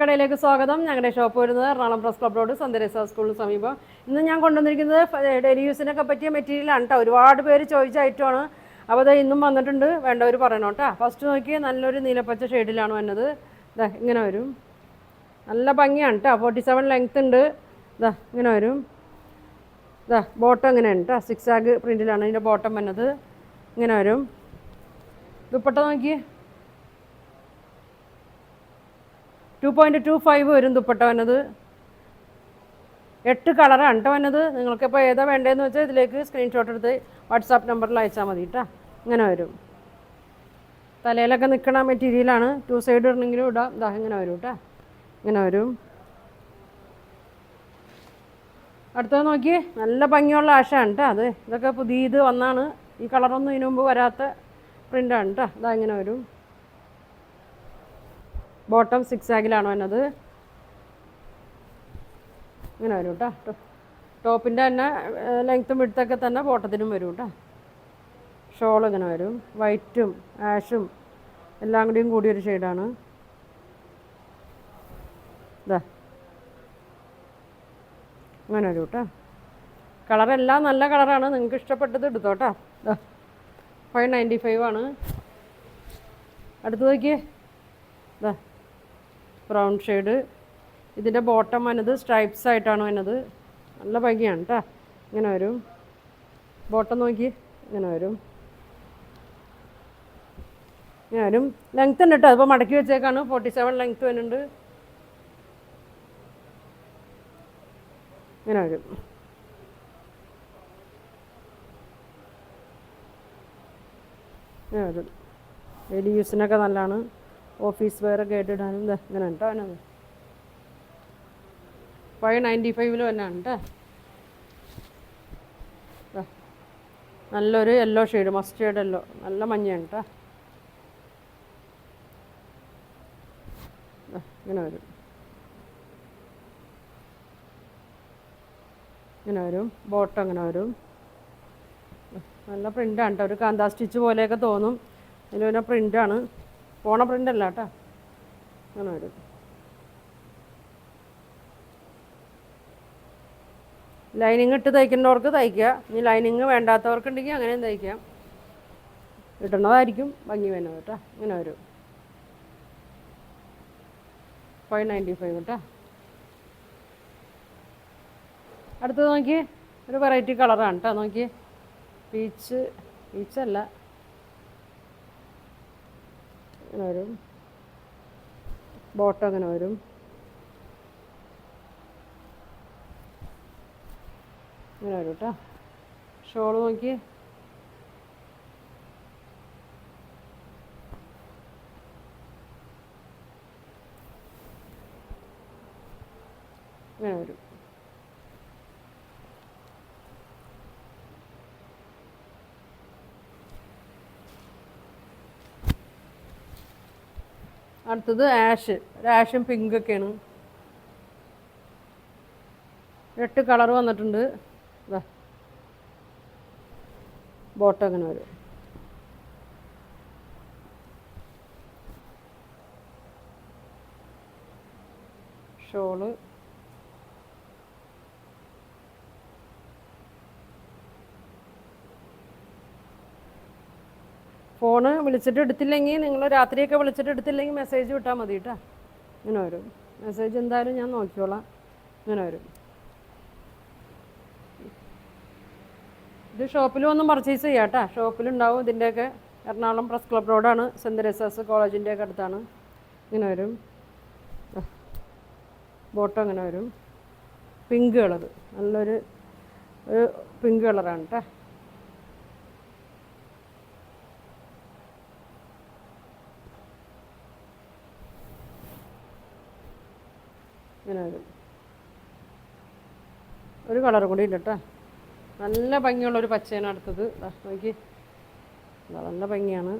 കടയിലേക്ക് സ്വാഗതം. ഞങ്ങളുടെ ഷോപ്പ് വരുന്നത് എറണാകുളം പ്രസ് ക്ലബ് റോഡ് സന്ദരേസ സ്കൂളിന് സമീപം. ഇന്ന് ഞാൻ കൊണ്ടുവന്നിരിക്കുന്നത് ഡെയിലി യൂസിനൊക്കെ പറ്റിയ മെറ്റീരിയലാണ് കേട്ടോ. ഒരുപാട് പേര് ചോദിച്ച ഐറ്റമാണ്. അപ്പോൾ അത് ഇന്നും വന്നിട്ടുണ്ട്, വേണ്ടവർ പറയണം കേട്ടോ. ഫസ്റ്റ് നോക്കി നല്ലൊരു നീലപ്പച്ച ഷെയ്ഡിലാണ് വന്നത്. ഇതാ ഇങ്ങനെ വരും, നല്ല ഭംഗിയാണ് കേട്ടോ. 47 ലെങ്ത് ഉണ്ട്. ഇതാ ഇങ്ങനെ വരും. ഇതാ ബോട്ടം ഇങ്ങനെയാണ് കേട്ടോ, 6 ആഗ് പ്രിൻറ്റിലാണ് ഇതിൻ്റെ ബോട്ടം വന്നത്. ഇങ്ങനെ വരും. ദുപ്പട്ട നോക്കി 2.25 വരും ദുപ്പട്ട വന്നത്. 8 കളറാണ് കേട്ടോ വന്നത്. നിങ്ങൾക്കിപ്പോൾ ഏതാ വേണ്ടതെന്ന് വെച്ചാൽ ഇതിലേക്ക് സ്ക്രീൻഷോട്ട് എടുത്ത് വാട്സാപ്പ് നമ്പറിൽ അയച്ചാൽ മതി കേട്ടോ. ഇങ്ങനെ വരും. തലയിലൊക്കെ നിൽക്കണ മെറ്റീരിയലാണ്. 2 സൈഡ് ഇടണമെങ്കിലും ഇടാം. ഇതാ ഇങ്ങനെ വരും കേട്ടോ. ഇങ്ങനെ വരും. അടുത്തത് നോക്കി, നല്ല ഭംഗിയുള്ള ആശയാണ് കേട്ടോ. അത് ഇതൊക്കെ പുതിയത് വന്നാണ്. ഈ കളറൊന്നും ഇതിനു മുമ്പ് വരാത്ത പ്രിൻ്റാണ് കേട്ടോ. ഇതാ ഇങ്ങനെ വരും. ബോട്ടം 6 ആഗിലാണ് വന്നത്. ഇങ്ങനെ വരും കേട്ടോ. ടോപ്പിൻ്റെ തന്നെ ലെങ്ത്തും വിഡ്ത്തൊക്കെ തന്നെ ബോട്ടത്തിനും വരും കേട്ടോ. ഷോൾ ഇങ്ങനെ വരും. വൈറ്റും ആഷും എല്ലാം കൂടിയും കൂടിയൊരു ഷെയ്ഡാണ്. ഇതാ അങ്ങനെ വരും കേട്ടോ. കളറെല്ലാം നല്ല കളറാണ്. നിങ്ങൾക്ക് ഇഷ്ടപ്പെട്ടത് എടുത്തോട്ടോ. 595 ആണ്. അടുത്ത് നോക്കിയേ, ഇതാ ബ്രൗൺ ഷെയ്ഡ്. ഇതിൻ്റെ ബോട്ടം വന്നത് സ്ട്രൈപ്സ് ആയിട്ടാണ് വന്നത്. നല്ല ഭംഗിയാണ് കേട്ടോ. ഇങ്ങനെ വരും. ബോട്ടം നോക്കി ഇങ്ങനെ വരും. ഇങ്ങനെ വരും. ലെങ്ത്ത് ഉണ്ട് കേട്ടോ. അതിപ്പോൾ മടക്കി വെച്ചേക്കാണ്. 47 ലെങ്ത്ത് വരുന്നുണ്ട്. ഇങ്ങനെ വരും. ഇങ്ങനെ വരും. ഡെയിലി യൂസിനൊക്കെ നല്ലതാണ്. ഓഫീസ് വെയറൊക്കെ ആയിട്ട് ഇടാനും ഇങ്ങനെ കേട്ടോ. അതിനത് 595 തന്നെയാണ് കേട്ടോ. നല്ലൊരു യെല്ലോ ഷെയ്ഡ്, മസ്റ്റേർഡ് യെല്ലോ, നല്ല മഞ്ഞയാണ് കേട്ടോ. ഇങ്ങനെ വരും. ഇങ്ങനെ വരും. ബോട്ടം ഇങ്ങനെ വരും. നല്ല പ്രിൻ്റാണ് കേട്ടോ. ഒരു കാന്താ സ്റ്റിച്ച് പോലെയൊക്കെ തോന്നും. ഇതിൽ പിന്നെ പ്രിൻ്റാണ്, പോണ പ്രിൻ്റല്ല കേട്ടോ. അങ്ങനെ വരും. ലൈനിങ് ഇട്ട് തയ്ക്കേണ്ടവർക്ക് തയ്ക്കുക. ഇനി ലൈനിങ് വേണ്ടാത്തവർക്കുണ്ടെങ്കിൽ അങ്ങനെയും തയ്ക്കാം. ഇടണതായിരിക്കും ഭംഗി വരുന്നത് കേട്ടോ. ഇങ്ങനെ വരും. 595 കേട്ടോ. അടുത്തത് നോക്കി, ഒരു വെറൈറ്റി കളറാണ് കേട്ടോ. നോക്കി, പീച്ചല്ല, ഇങ്ങനെ വരും. ബോട്ടം ഇങ്ങനെ വരും. ഇങ്ങനെ വരും കേട്ടോ. ഷോള് നോക്കി, ഇങ്ങനെ വരും. അടുത്തത് ആഷും പിങ്കൊക്കെയാണ്. 8 കളർ വന്നിട്ടുണ്ട്. ഇതാ ബോട്ടം അങ്ങനെ വരും. ഷോള് ഫോണ് വിളിച്ചിട്ട് എടുത്തില്ലെങ്കിൽ, നിങ്ങൾ രാത്രിയൊക്കെ വിളിച്ചിട്ട് എടുത്തില്ലെങ്കിൽ മെസ്സേജ് വിട്ടാൽ മതി കേട്ടോ. ഇങ്ങനെ വരും. മെസ്സേജ് എന്തായാലും ഞാൻ നോക്കിക്കോളാം. ഇങ്ങനെ വരും. ഇത് ഷോപ്പിൽ വന്ന് പർച്ചേസ് ചെയ്യാം കേട്ടോ. ഷോപ്പിലുണ്ടാവും ഇതിൻ്റെയൊക്കെ. എറണാകുളം പ്രസ് ക്ലബ് റോഡാണ്, സെൻറ്റ് തെരേസാസ് കോളേജിൻ്റെയൊക്കെ അടുത്താണ്. ഇങ്ങനെ വരും. ബോട്ടം ഇങ്ങനെ വരും. പിങ്ക് കളർ, നല്ലൊരു പിങ്ക് കളറാണ് കേട്ടോ. ഇങ്ങനെ വരും. ഒരു കളർ കൂടി ഉണ്ട് കേട്ടോ. നല്ല ഭംഗിയുള്ളൊരു പച്ചയാണ് അടുത്തത്. നോക്കി, നല്ല ഭംഗിയാണ്.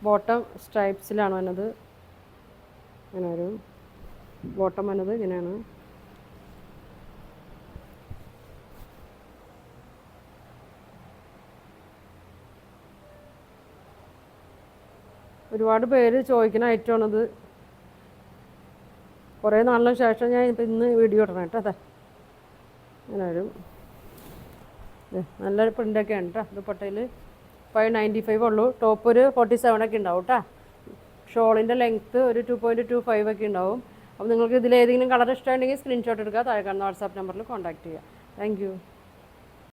ബോട്ടം സ്ട്രൈപ്സിലാണ് വന്നത്. ഇങ്ങനെ വരും. ബോട്ടം വന്നത് ഇങ്ങനെയാണ്. ഒരുപാട് പേര് ചോദിക്കുന്ന ഐറ്റമാണത്. കുറേ നാളിന് ശേഷം ഞാൻ ഇപ്പം ഇന്ന് വീഡിയോ ഇടണം കേട്ടോ. അതെ അങ്ങനെ വരും. നല്ലൊരു പ്രിൻ്റൊക്കെയാണ് കേട്ടോ. ദുപ്പട്ടയിൽ 595 ഉള്ളൂ. ടോപ്പ് ഒരു 47 ഒക്കെ ഉണ്ടാവും കേട്ടോ. ഷോളിൻ്റെ ലെങ്ത്ത് ഒരു 2.25 ഒക്കെ ഉണ്ടാവും. അപ്പോൾ നിങ്ങൾക്ക് ഇതിലേതെങ്കിലും കളർ ഇഷ്ടമുണ്ടെങ്കിൽ സ്ക്രീൻഷോട്ട് എടുക്കുക, താഴെ കാണുന്ന വാട്സാപ്പ് നമ്പറിൽ കോൺടാക്റ്റ് ചെയ്യുക. Thank you.